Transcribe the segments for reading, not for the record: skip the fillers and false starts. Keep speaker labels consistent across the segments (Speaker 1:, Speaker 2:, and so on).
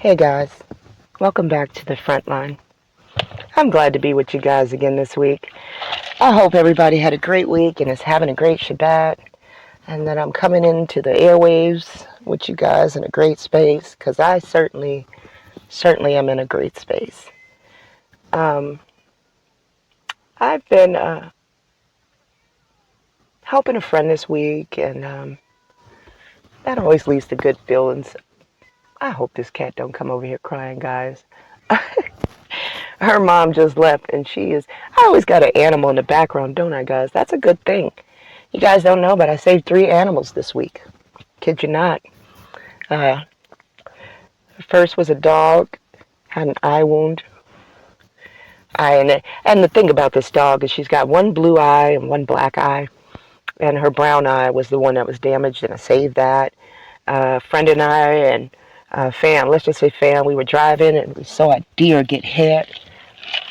Speaker 1: Hey guys, welcome back to the Frontline. I'm glad to be with you guys again this week. I hope everybody had a great week and is having a great Shabbat, and that I'm coming into the airwaves with you guys in a great space, because I certainly am in a great space. Um, I've been helping a friend this week, and that always leads to good feelings. I hope this cat don't come over here crying, guys. Her mom just left, and I always got an animal in the background, don't I, guys? That's a good thing. You guys don't know, but I saved 3 animals this week. Kid you not. Uh, First was a dog, had an eye wound. And the thing about this dog is she's got one blue eye and one black eye, and her brown eye was the one that was damaged, and I saved that. A friend and I and fam, let's just say fam, we were driving and we saw a deer get hit,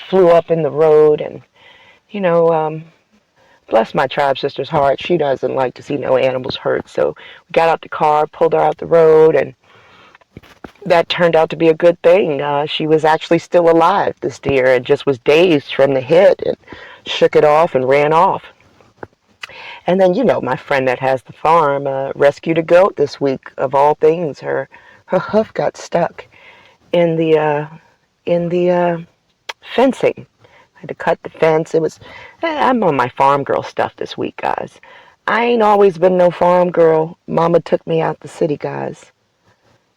Speaker 1: flew up in the road, and you know, bless my tribe sister's heart, she doesn't like to see no animals hurt. So we got out the car, pulled her out the road, and that turned out to be a good thing. She was actually still alive, this deer, and just was dazed from the hit and shook it off and ran off. And then, my friend that has the farm rescued a goat this week. Of all things, her hoof got stuck in the fencing. I had to cut the fence. I'm on my farm girl stuff this week, guys. I ain't always been no farm girl. Mama took me out the city, guys.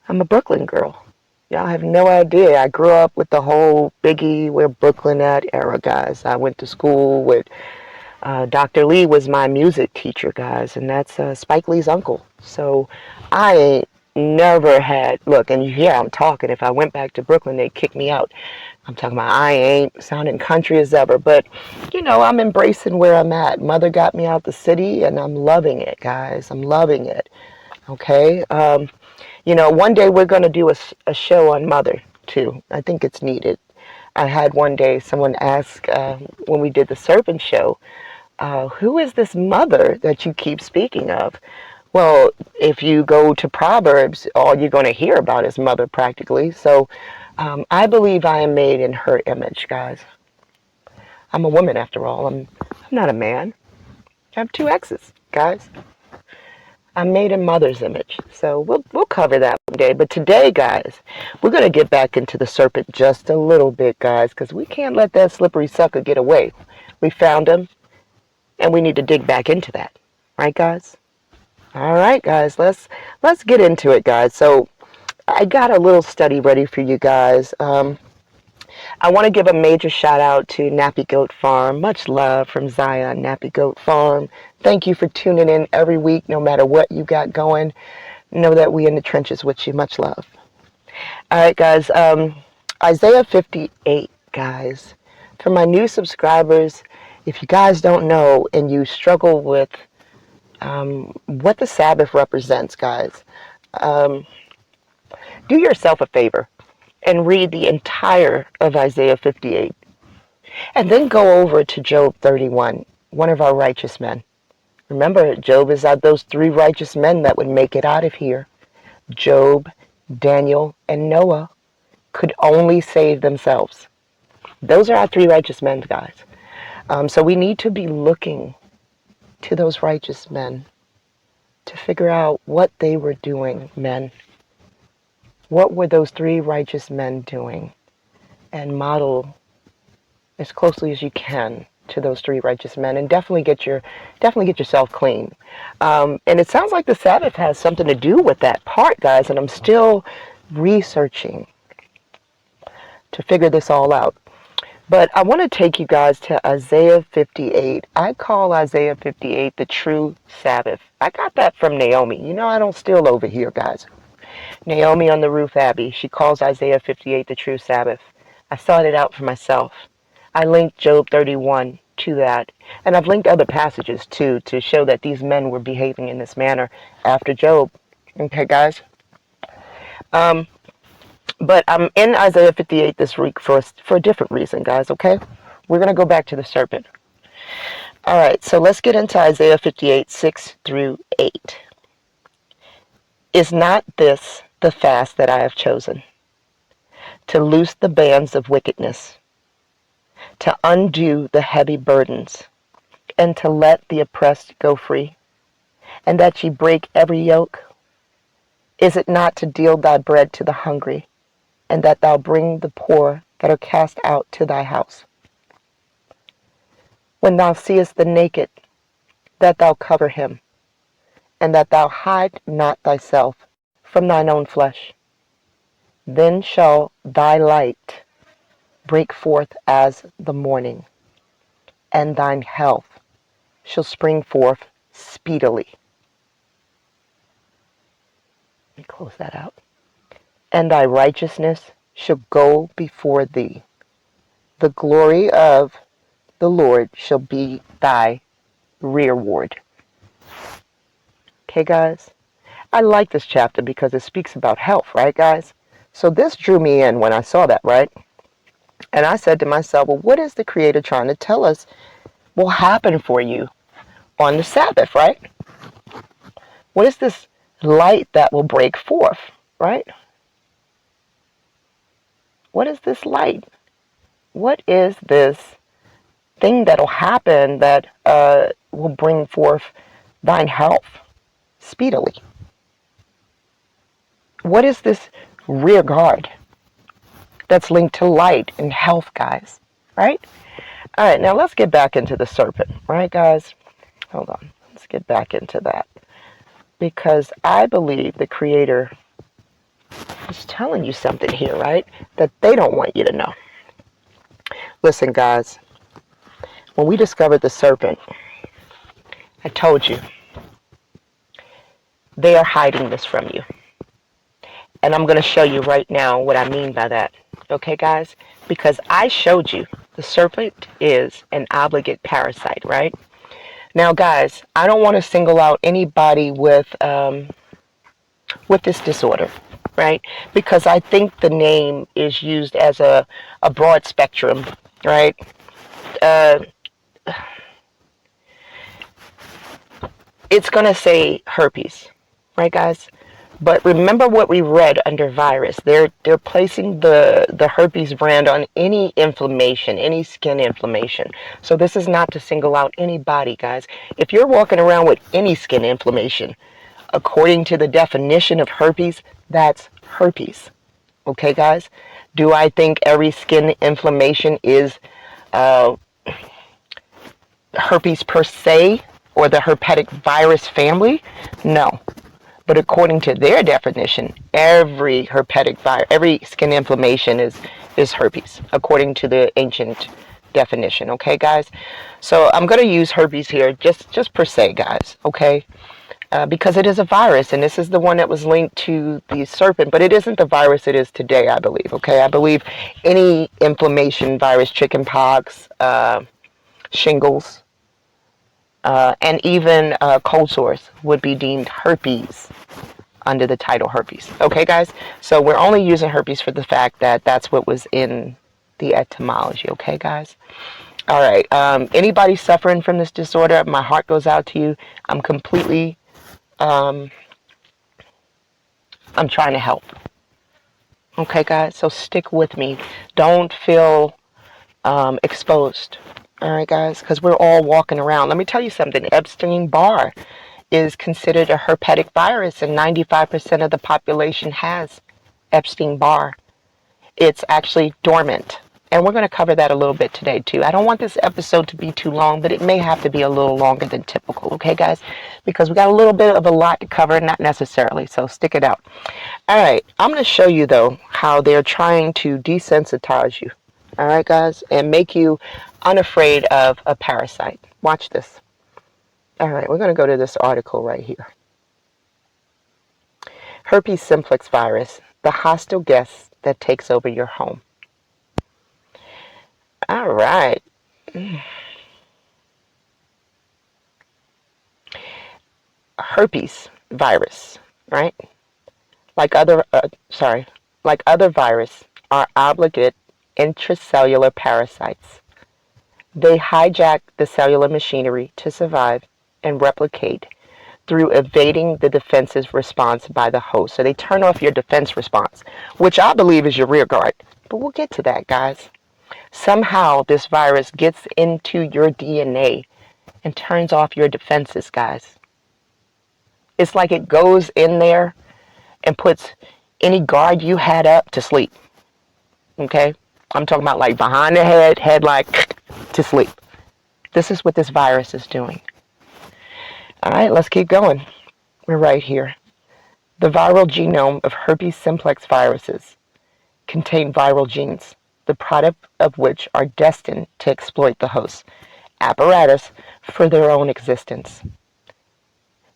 Speaker 1: I'm a Brooklyn girl. Y'all have no idea. I grew up with the whole Biggie, where Brooklyn at era, guys. I went to school with Dr. Lee was my music teacher, guys, and that's Spike Lee's uncle. So I ain't never had, look, and you hear I'm talking. If I went back to Brooklyn, they'd kick me out. I'm talking about I ain't sounding country as ever, but I'm embracing where I'm at. Mother got me out the city, and I'm loving it, guys. I'm loving it. Okay. One day we're going to do a show on Mother, too. I think it's needed. I had one day someone ask when we did the Serpent show, who is this mother that you keep speaking of? Well, if you go to Proverbs, all you're going to hear about is mother practically. So I believe I am made in her image, guys. I'm a woman after all. I'm not a man. I have 2 exes, guys. I'm made in mother's image. So we'll cover that one day. But today, guys, we're going to get back into the serpent just a little bit, guys, because we can't let that slippery sucker get away. We found him, and we need to dig back into that. Right, guys? All right, guys, let's get into it, guys. So I got a little study ready for you guys. I want to give a major shout out to Nappy Goat Farm. Much love from Zion, Nappy Goat Farm. Thank you for tuning in every week, no matter what you got going. Know that we in the trenches with you. Much love. All right, guys. Isaiah 58, guys. For my new subscribers, if you guys don't know and you struggle with what the Sabbath represents, guys, do yourself a favor and read the entire of Isaiah 58. And then go over to Job 31, one of our righteous men. Remember, Job is out those 3 righteous men that would make it out of here. Job, Daniel, and Noah could only save themselves. Those are our 3 righteous men, guys. So we need to be looking to those righteous men to figure out what they were doing, men. What were those 3 righteous men doing? And model as closely as you can to those 3 righteous men, and definitely get yourself clean. And it sounds like the Sabbath has something to do with that part, guys. And I'm still researching to figure this all out. But I want to take you guys to Isaiah 58. I call Isaiah 58 the true Sabbath. I got that from Naomi. I don't steal over here, guys. Naomi on the Roof Abbey, she calls Isaiah 58 the true Sabbath. I sought it out for myself. I linked Job 31 to that. And I've linked other passages, too, to show that these men were behaving in this manner after Job. Okay, guys? But I'm in Isaiah 58 this week for a different reason, guys, okay? We're going to go back to the serpent. All right, so let's get into Isaiah 58, 6 through 8. Is not this the fast that I have chosen? to loose the bands of wickedness, to undo the heavy burdens, and to let the oppressed go free, and that ye break every yoke? Is it not to deal thy bread to the hungry, and that thou bring the poor that are cast out to thy house? When thou seest the naked, that thou cover him, and that thou hide not thyself from thine own flesh, then shall thy light break forth as the morning, and thine health shall spring forth speedily. Let me close that out. And thy righteousness shall go before thee. The glory of the Lord shall be thy reward. Okay, guys? I like this chapter because it speaks about health, right, guys? So this drew me in when I saw that, right? And I said to myself, well, what is the Creator trying to tell us will happen for you on the Sabbath, right? What is this light that will break forth, right? What is this light? What is this thing that will happen that will bring forth thine health speedily? What is this rear guard that's linked to light and health, guys? Right? All right, now let's get back into the serpent, right, guys? Hold on. Let's get back into that. Because I believe the Creator is telling you something here, right? That they don't want you to know. Listen, guys. When we discovered the serpent, I told you, they are hiding this from you. And I'm going to show you right now what I mean by that. Okay, guys? Because I showed you the serpent is an obligate parasite, right? Now, guys, I don't want to single out anybody with this disorder, right? Because I think the name is used as a broad spectrum, right? It's going to say herpes, right, guys? But remember what we read under virus. They're placing the herpes brand on any inflammation, any skin inflammation. So this is not to single out anybody, guys. If you're walking around with any skin inflammation, according to the definition of herpes, that's herpes. Okay, guys? Do I think every skin inflammation is herpes per se or the herpetic virus family? No. But according to their definition, every herpetic virus, every skin inflammation is herpes, according to the ancient definition. Okay, guys? So I'm going to use herpes here just per se, guys. Okay? Because it is a virus, and this is the one that was linked to the serpent, but it isn't the virus it is today, I believe. Okay? I believe any inflammation virus, chickenpox, shingles, and even cold sores would be deemed herpes under the title herpes. Okay, guys? So we're only using herpes for the fact that that's what was in the etymology. Okay, guys? All right. Anybody suffering from this disorder, my heart goes out to you. I'm completely, I'm trying to help. Okay, guys? So stick with me. Don't feel exposed. All right, guys, because we're all walking around. Let me tell you something. Epstein-Barr is considered a herpetic virus, and 95% of the population has Epstein-Barr. It's actually dormant, and we're going to cover that a little bit today, too. I don't want this episode to be too long, but it may have to be a little longer than typical, okay, guys? Because we got a little bit of a lot to cover, not necessarily, so stick it out. All right, I'm going to show you, though, how they're trying to desensitize you. All right, guys, and make you unafraid of a parasite. Watch this. All right, we're going to go to this article right here. Herpes simplex virus, the hostile guest that takes over your home. All right. Herpes virus, right? Like other virus, are obligate intracellular parasites. They hijack the cellular machinery to survive and replicate through evading the defensive response by the host. So they turn off your defense response, which I believe is your rear guard. But we'll get to that, guys. Somehow this virus gets into your DNA and turns off your defenses, guys. It's like it goes in there and puts any guard you had up to sleep. Okay? I'm talking about like behind the head like to sleep. This is what this virus is doing. All right, let's keep going. We're right here. The viral genome of herpes simplex viruses contain viral genes, the product of which are destined to exploit the host's apparatus for their own existence.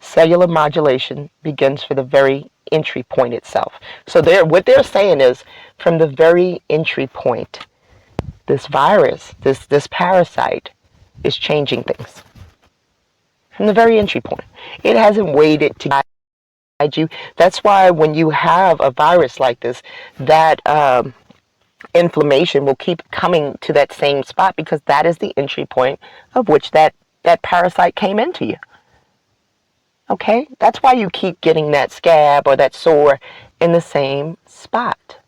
Speaker 1: Cellular modulation begins for the very entry point itself. So what they're saying is, from the very entry point, this virus, this parasite, is changing things. From the very entry point. It hasn't waited to guide you. That's why when you have a virus like this, that inflammation will keep coming to that same spot, because that is the entry point of which that parasite came into you. Okay? That's why you keep getting that scab or that sore in the same spot.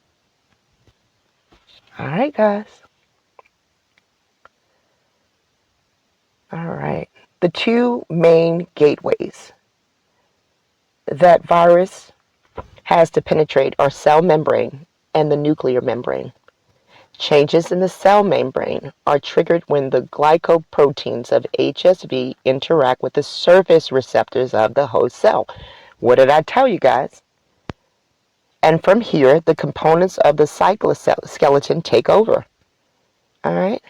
Speaker 1: All right, guys. All right. The two main gateways that virus has to penetrate are cell membrane and the nuclear membrane. Changes in the cell membrane are triggered when the glycoproteins of HSV interact with the surface receptors of the host cell. What did I tell you, guys? And from here, the components of the cytoskeleton take over. All right?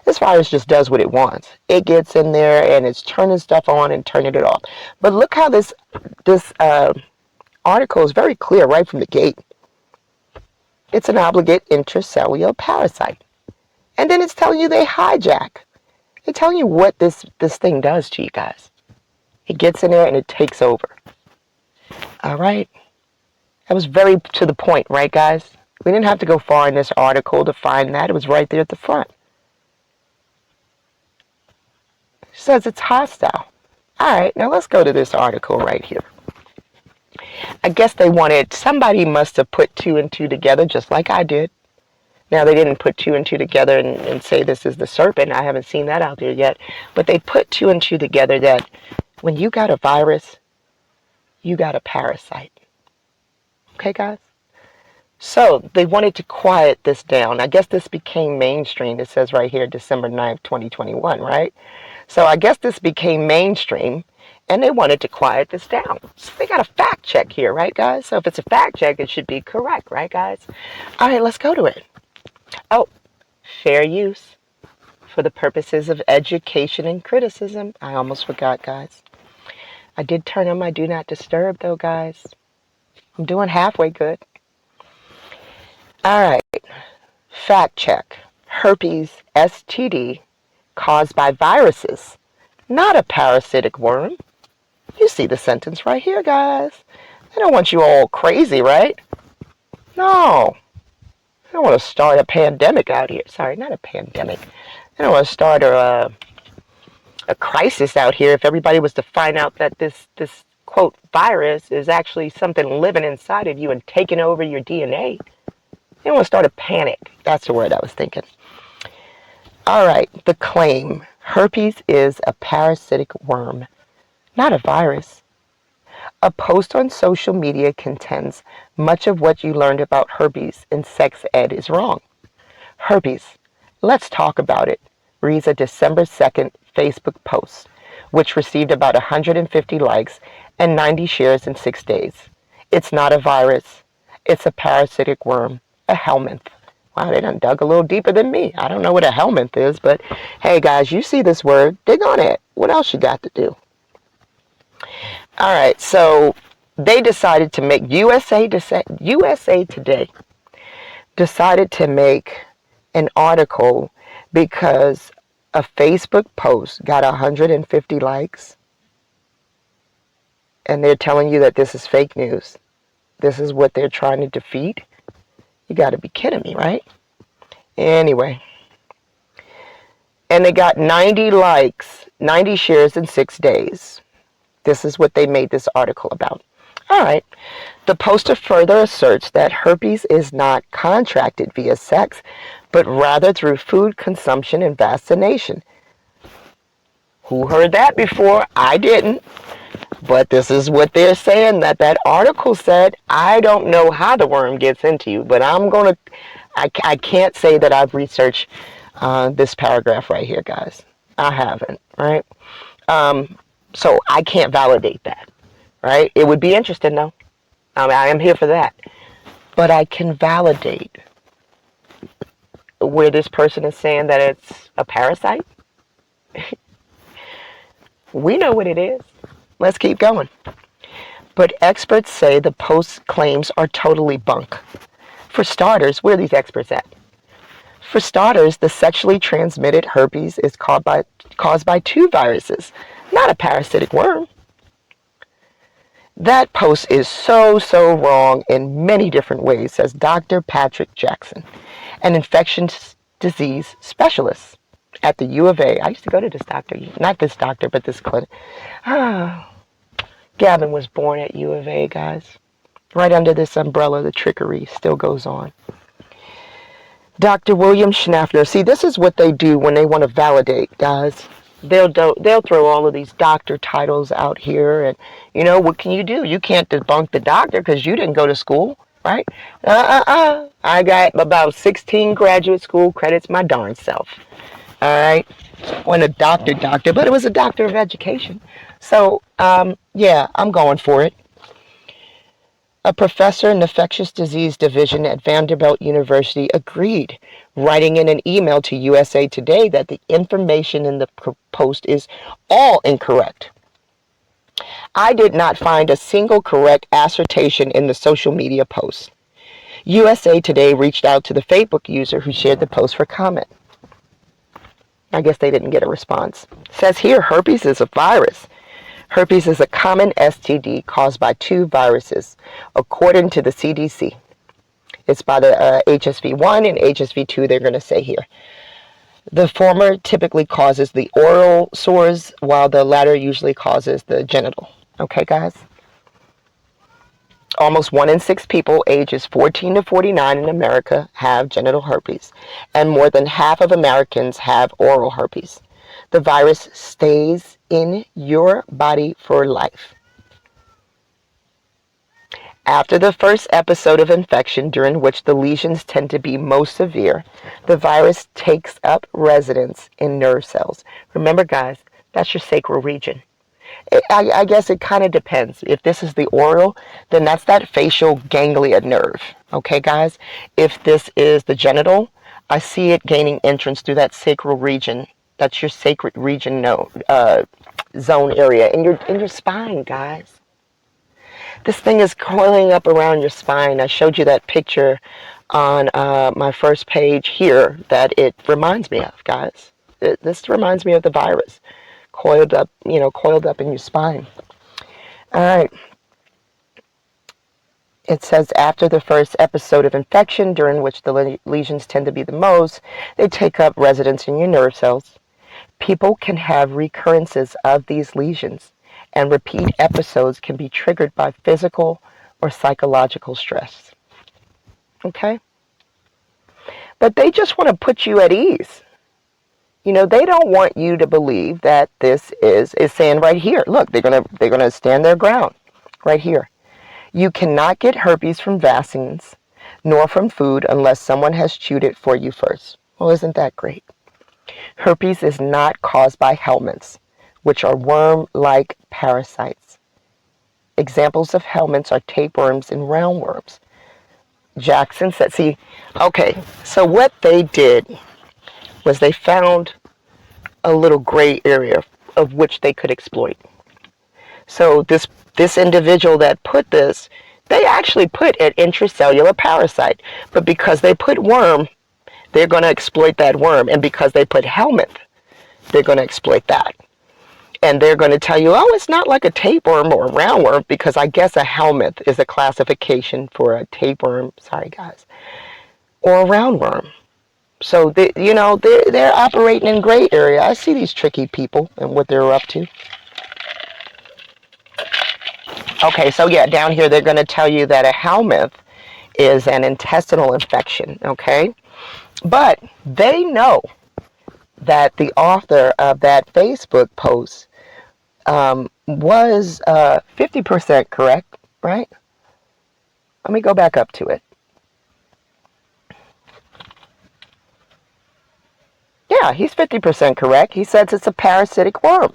Speaker 1: This virus just does what it wants. It gets in there and it's turning stuff on and turning it off. But look how this article is very clear right from the gate. It's an obligate intracellular parasite. And then it's telling you they hijack. They're telling you what this thing does to you guys. It gets in there and it takes over. All right? That was very to the point, right, guys? We didn't have to go far in this article to find that. It was right there at the front. It says it's hostile. All right, now let's go to this article right here. I guess somebody must have put two and two together just like I did. Now, they didn't put two and two together and say this is the serpent. I haven't seen that out there yet. But they put two and two together that when you got a virus, you got a parasite. Okay, guys? So they wanted to quiet this down. I guess this became mainstream. It says right here, December 9th, 2021, right? So I guess this became mainstream, and they wanted to quiet this down. So they got a fact check here, right, guys? So if it's a fact check, it should be correct, right, guys? All right, let's go to it. Oh, fair use for the purposes of education and criticism. I almost forgot, guys. I did turn on my Do Not Disturb, though, guys. I'm doing halfway good. All right. Fact check. Herpes STD caused by viruses, not a parasitic worm. You see the sentence right here, guys. They don't want you all crazy, right? No. They don't want to start a pandemic out here. Sorry, not a pandemic. They don't want to start a crisis out here if everybody was to find out that this quote virus is actually something living inside of you and taking over your DNA. They don't want to start a panic. That's the word I was thinking. All right, the claim. Herpes is a parasitic worm, not a virus. A post on social media contends much of what you learned about herpes in sex ed is wrong. Herpes, let's talk about it, reads a December 2nd Facebook post, which received about 150 likes and 90 shares in 6 days. It's not a virus. It's a parasitic worm, a helminth. Wow, they done dug a little deeper than me. I don't know what a helminth is, but hey, guys, you see this word, dig on it. What else you got to do? All right, so they decided to make USA Today decided to make an article because a Facebook post got 150 likes, and they're telling you that this is fake news. This is what they're trying to defeat. You got to be kidding me, right? Anyway, and they got 90 likes, 90 shares in 6 days. This is what they made this article about. All right. The poster further asserts that herpes is not contracted via sex, but rather through food consumption and vaccination. Who heard that before? I didn't. But this is what they're saying that article said. I don't know how the worm gets into you, but I can't say that I've researched this paragraph right here, guys. I haven't, right? So I can't validate that, right? It would be interesting, though. I mean, I am here for that. But I can validate where this person is saying that it's a parasite. We know what it is. Let's keep going. But experts say the post's claims are totally bunk. For starters, where are these experts at? For starters, the sexually transmitted herpes is caused by two viruses, not a parasitic worm. That post is so wrong in many different ways, says Dr. Patrick Jackson, an infectious disease specialist at the U of A. I used to go to this doctor, not this doctor, but this clinic. Gavin was born at U of A, guys. Right under this umbrella, the trickery still goes on. Dr. William Schnaffner. See, this is what they do when they want to validate, guys. They'll throw all of these doctor titles out here, and what can you do? You can't debunk the doctor because you didn't go to school, right? I got about 16 graduate school credits my darn self. All right, wasn't a doctor, but it was a doctor of education. So yeah, I'm going for it. A professor in the infectious disease division at Vanderbilt University agreed, writing in an email to USA Today that the information in the post is all incorrect. I did not find a single correct assertion in the social media post. USA Today reached out to the Facebook user who shared the post for comment. I guess they didn't get a response. It says here, herpes is a virus. Herpes is a common STD caused by two viruses, according to the CDC. It's by the HSV1 and HSV2, they're going to say here. The former typically causes the oral sores, while the latter usually causes the genital. Okay, guys? Almost 1 in 6 people ages 14 to 49 in America have genital herpes, and more than half of Americans have oral herpes. The virus stays in your body for life. After the first episode of infection, during which the lesions tend to be most severe, the virus takes up residence in nerve cells. Remember, guys, that's your sacral region. I guess it kind of depends. If this is the oral, then that's that facial ganglia nerve. Okay, guys? If this is the genital, I see it gaining entrance through that sacral region. That's your sacred region zone area in your spine, guys. This thing is coiling up around your spine. I showed you that picture on my first page here that it reminds me of, guys. This reminds me of the virus. Coiled up in your spine. All right. It says after the first episode of infection, during which the lesions tend to be the most, they take up residence in your nerve cells. People can have recurrences of these lesions, and repeat episodes can be triggered by physical or psychological stress. Okay? But they just want to put you at ease. They don't want you to believe that this is saying right here. Look, they're gonna stand their ground right here. You cannot get herpes from vaccines nor from food unless someone has chewed it for you first. Well, isn't that great? Herpes is not caused by helminths, which are worm-like parasites. Examples of helminths are tapeworms and roundworms. Jackson said, okay, so what they did was they found a little gray area of which they could exploit. So this individual that put this, they actually put an intracellular parasite, but because they put worm, they're going to exploit that worm, and because they put helminth, they're going to exploit that. And they're going to tell you, oh, it's not like a tapeworm or a roundworm, because I guess a helminth is a classification for a tapeworm, sorry guys, or a roundworm. So they're operating in gray area. I see these tricky people and what they're up to. Okay, so yeah, down here they're going to tell you that a helminth is an intestinal infection, okay? But they know that the author of that Facebook post was 50% correct, right? Let me go back up to it. Yeah, he's 50% correct. He says it's a parasitic worm.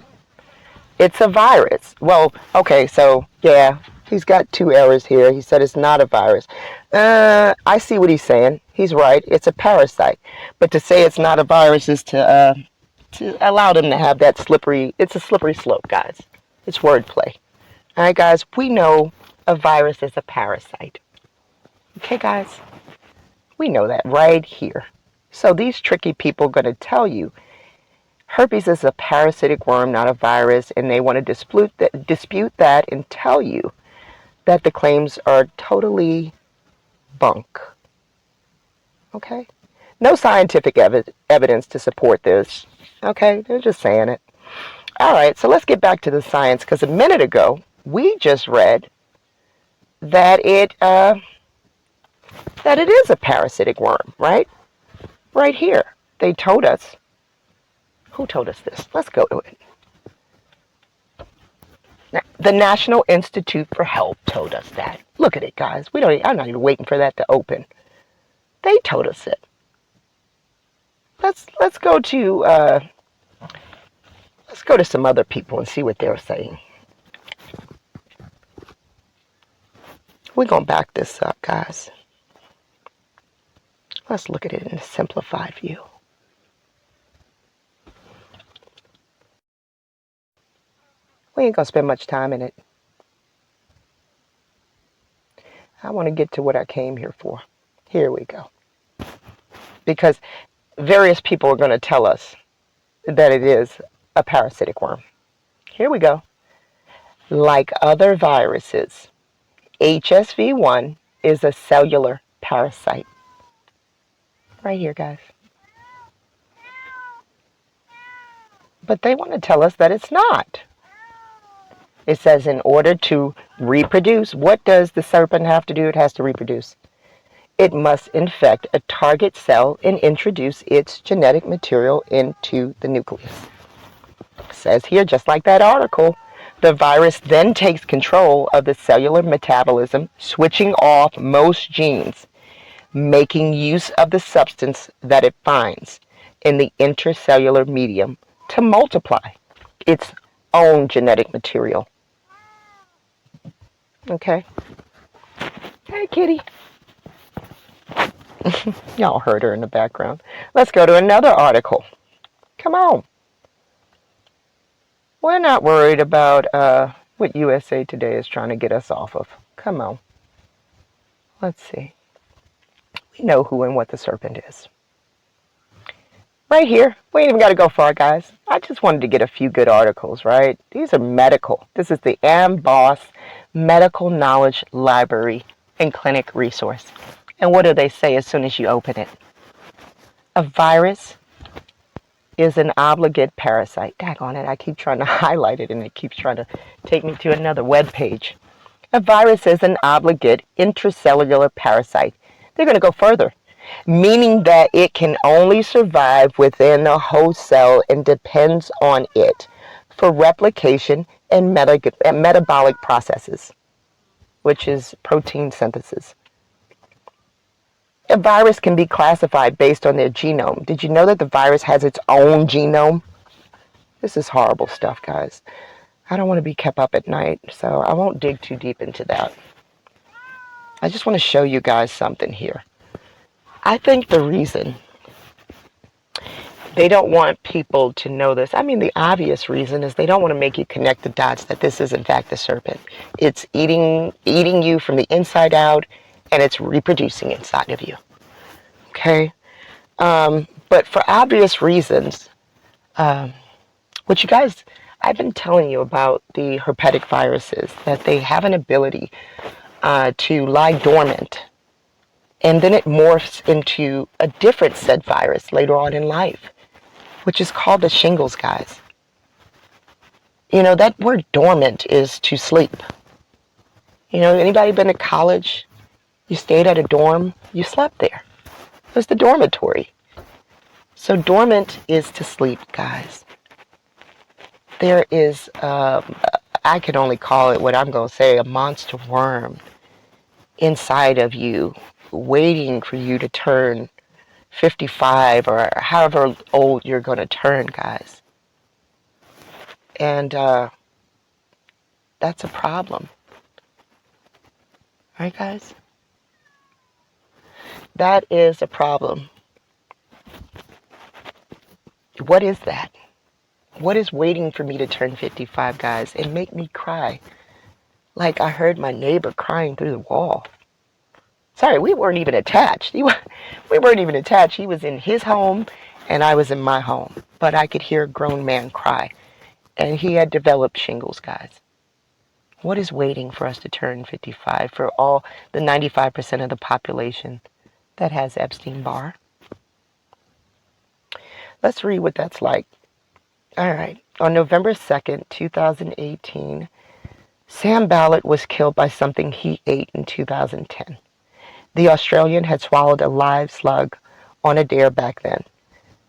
Speaker 1: It's a virus. Well, okay, so yeah, he's got 2 errors here. He said it's not a virus. I see what he's saying. He's right. It's a parasite. But to say it's not a virus is to allow them to have that slippery. It's a slippery slope, guys. It's wordplay. All right, guys. We know a virus is a parasite. Okay, guys. We know that right here. So these tricky people are going to tell you herpes is a parasitic worm, not a virus, and they want to dispute that and tell you that the claims are totally bunk. Okay? No scientific evidence to support this. Okay? They're just saying it. All right, so let's get back to the science, because a minute ago, we just read that it is a parasitic worm, right? Right here. They told us. Who told us this? Let's go to it. The National Institute for Health told us that. Look at it, guys. I'm not even waiting for that to open. They told us it. Let's go to some other people and see what they're saying. We're gonna back this up, guys. Let's look at it in a simplified view. We ain't gonna spend much time in it. I want to get to what I came here for. Here we go. Because various people are going to tell us that it is a parasitic worm. Here we go. Like other viruses, HSV1 is a cellular parasite. Right here, guys. But they want to tell us that it's not. It says in order to reproduce, what does the serpent have to do? It has to reproduce. It must infect a target cell and introduce its genetic material into the nucleus. It says here, just like that article, the virus then takes control of the cellular metabolism, switching off most genes, making use of the substance that it finds in the intracellular medium to multiply its own genetic material. Okay. Hey, kitty. Y'all heard her in the background. Let's go to another article. Come on. We're not worried about what USA Today is trying to get us off of. Come on. Let's see. We know who and what the serpent is. Right here. We ain't even got to go far, guys. I just wanted to get a few good articles, right? These are medical. This is the AMBOSS Medical Knowledge Library and Clinic Resource. And what do they say as soon as you open it? A virus is an obligate parasite. Daggone it, I keep trying to highlight it and it keeps trying to take me to another web page. A virus is an obligate intracellular parasite. They're going to go further, meaning that it can only survive within the host cell and depends on it for replication and metabolic processes, which is protein synthesis. A virus can be classified based on their genome. Did you know that the virus has its own genome? This is horrible stuff, guys. I don't want to be kept up at night, so I won't dig too deep into that. I just want to show you guys something here. I think the reason they don't want people to know this, I mean, the obvious reason is they don't want to make you connect the dots that this is in fact the serpent. It's eating you from the inside out, and it's reproducing inside of you. Okay? But for obvious reasons, which you guys, I've been telling you about the herpetic viruses, that they have an ability to lie dormant, and then it morphs into a different said virus later on in life, which is called the shingles, guys. You know, that word dormant is to sleep. You know, anybody been to college? You stayed at a dorm, you slept there. It was the dormitory. So dormant is to sleep, guys. There is, I can only call it what I'm going to say, a monster worm inside of you, waiting for you to turn 55 or however old you're going to turn, guys. And that's a problem. Right, guys? That is a problem. What is that? What is waiting for me to turn 55, guys, and make me cry? Like I heard my neighbor crying through the wall. Sorry, we weren't even attached. We weren't even attached. He was in his home, and I was in my home. But I could hear a grown man cry. And he had developed shingles, guys. What is waiting for us to turn 55 for all the 95% of the population that has Epstein-Barr? Let's read what that's like. All right. On November 2nd, 2018, Sam Ballard was killed by something he ate in 2010. The Australian had swallowed a live slug on a dare back then.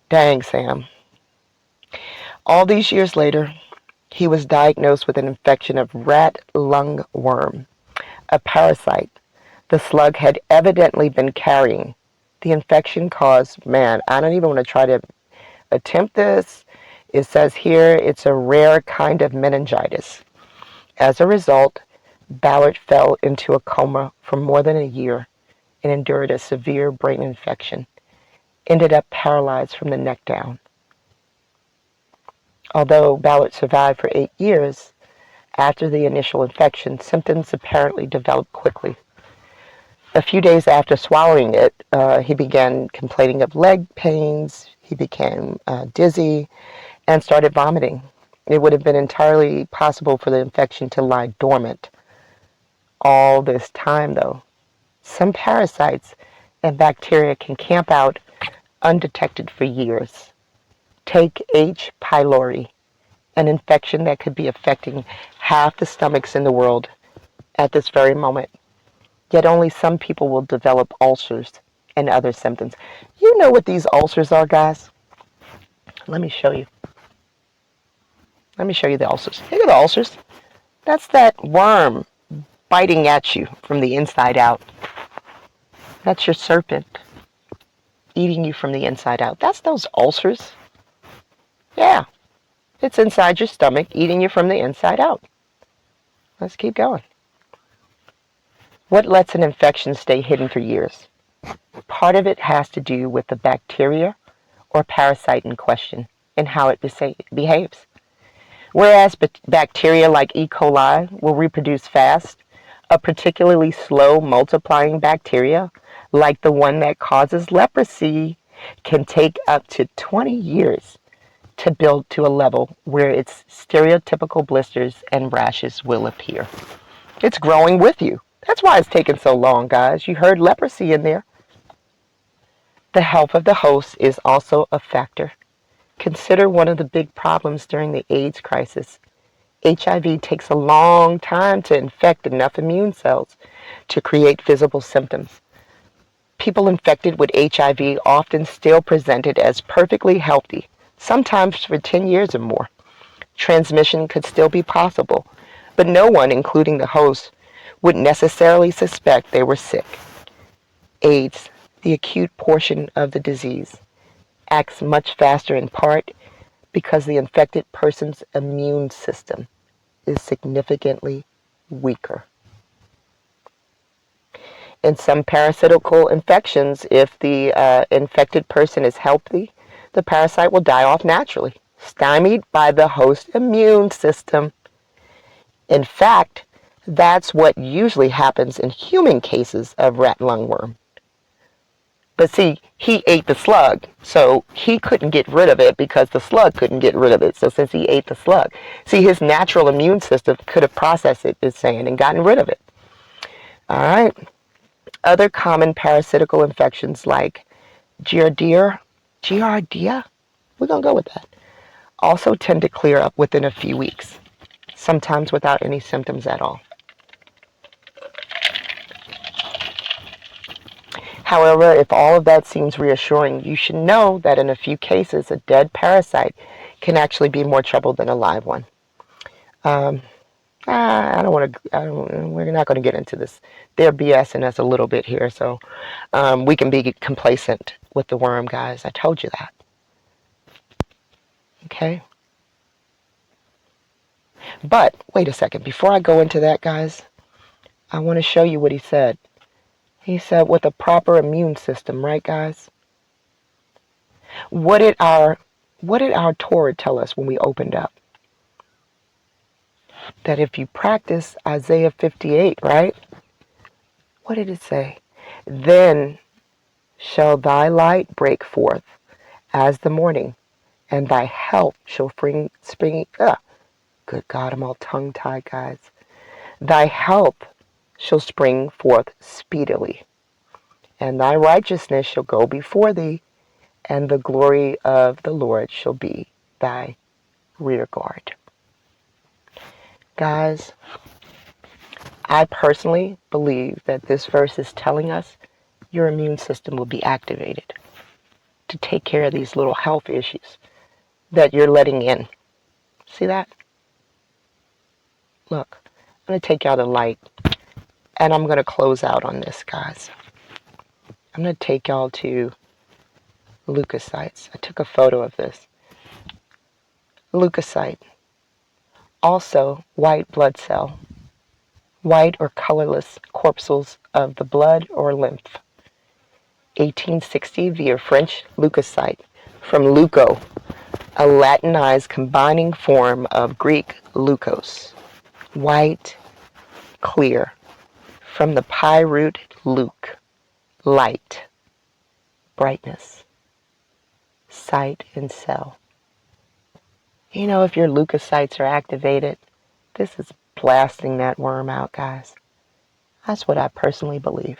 Speaker 1: Dang, Sam. All these years later, he was diagnosed with an infection of rat lungworm, a parasite the slug had evidently been carrying. The infection caused, man, I don't even want to try to attempt this. It says here it's a rare kind of meningitis. As a result, Ballard fell into a coma for more than a year and endured a severe brain infection. Ended up paralyzed from the neck down. Although Ballard survived for 8 years, after the initial infection, symptoms apparently developed quickly. A few days after swallowing it, he began complaining of leg pains. He became dizzy and started vomiting. It would have been entirely possible for the infection to lie dormant all this time, though. Some parasites and bacteria can camp out undetected for years. Take H. pylori, an infection that could be affecting half the stomachs in the world at this very moment. Yet only some people will develop ulcers and other symptoms. You know what these ulcers are, guys? Let me show you. Let me show you the ulcers. Look at the ulcers. That's that worm biting at you from the inside out. That's your serpent eating you from the inside out. That's those ulcers. Yeah, it's inside your stomach eating you from the inside out. Let's keep going. What lets an infection stay hidden for years? Part of it has to do with the bacteria or parasite in question and how it behaves. Whereas bacteria like E. coli will reproduce fast, a particularly slow multiplying bacteria, like the one that causes leprosy, can take up to 20 years to build to a level where its stereotypical blisters and rashes will appear. It's growing with you. That's why it's taken so long, guys. You heard leprosy in there. The health of the host is also a factor. Consider one of the big problems during the AIDS crisis. HIV takes a long time to infect enough immune cells to create visible symptoms. People infected with HIV often still presented as perfectly healthy, sometimes for 10 years or more. Transmission could still be possible, but no one, including the host, would necessarily suspect they were sick. AIDS, the acute portion of the disease, acts much faster in part because the infected person's immune system is significantly weaker. In some parasitical infections, if the infected person is healthy, the parasite will die off naturally, stymied by the host immune system. In fact, that's what usually happens in human cases of rat lungworm. But see, he ate the slug, so he couldn't get rid of it because the slug couldn't get rid of it. So since he ate the slug, see, his natural immune system could have processed it, it's saying, and gotten rid of it. All right. Other common parasitical infections like Giardia, we're going to go with that, also tend to clear up within a few weeks, sometimes without any symptoms at all. However, if all of that seems reassuring, you should know that in a few cases, a dead parasite can actually be more trouble than a live one. Um, I don't want to. We're not going to get into this. They're BSing us a little bit here, so we can be complacent with the worm, guys. I told you that. Okay. But wait a second. Before I go into that, guys, I want to show you what he said. He said with a proper immune system, right, guys? What did our Torah tell us when we opened up? That if you practice Isaiah 58, right? What did it say? Then shall thy light break forth as the morning, and thy help shall spring. Good God, I'm all tongue-tied, guys. Thy help shall spring forth speedily, and thy righteousness shall go before thee, and the glory of the Lord shall be thy rear guard. Guys, I personally believe that this verse is telling us your immune system will be activated to take care of these little health issues that you're letting in. See that? Look, I'm going to take out a light, and I'm going to close out on this, guys. I'm going to take y'all to leukocytes. I took a photo of this. Leukocyte, also white blood cell, white or colorless corpuscles of the blood or lymph. 1860 via French leukocyte, from leuko, a Latinized combining form of Greek leukos, white, clear, from the pi root leuk, light, brightness, sight, and cell. You know, if your leukocytes are activated, this is blasting that worm out, guys. That's what I personally believe.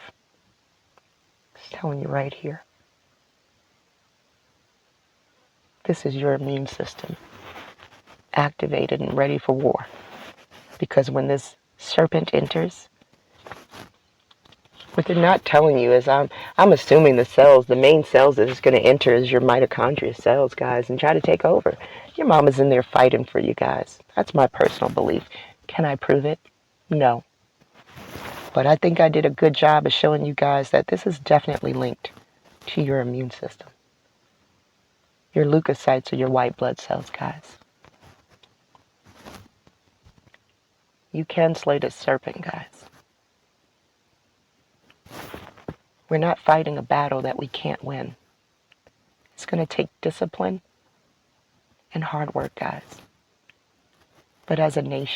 Speaker 1: Just telling you right here. This is your immune system activated and ready for war. Because when this serpent enters, what they're not telling you is I'm assuming the main cells that it's going to enter is your mitochondria cells, guys, and try to take over. Your mama's in there fighting for you guys. That's my personal belief. Can I prove it? No. But I think I did a good job of showing you guys that this is definitely linked to your immune system. Your leukocytes are your white blood cells, guys. You can slay the serpent, guys. We're not fighting a battle that we can't win. It's going to take discipline and hard work, guys. But as a nation,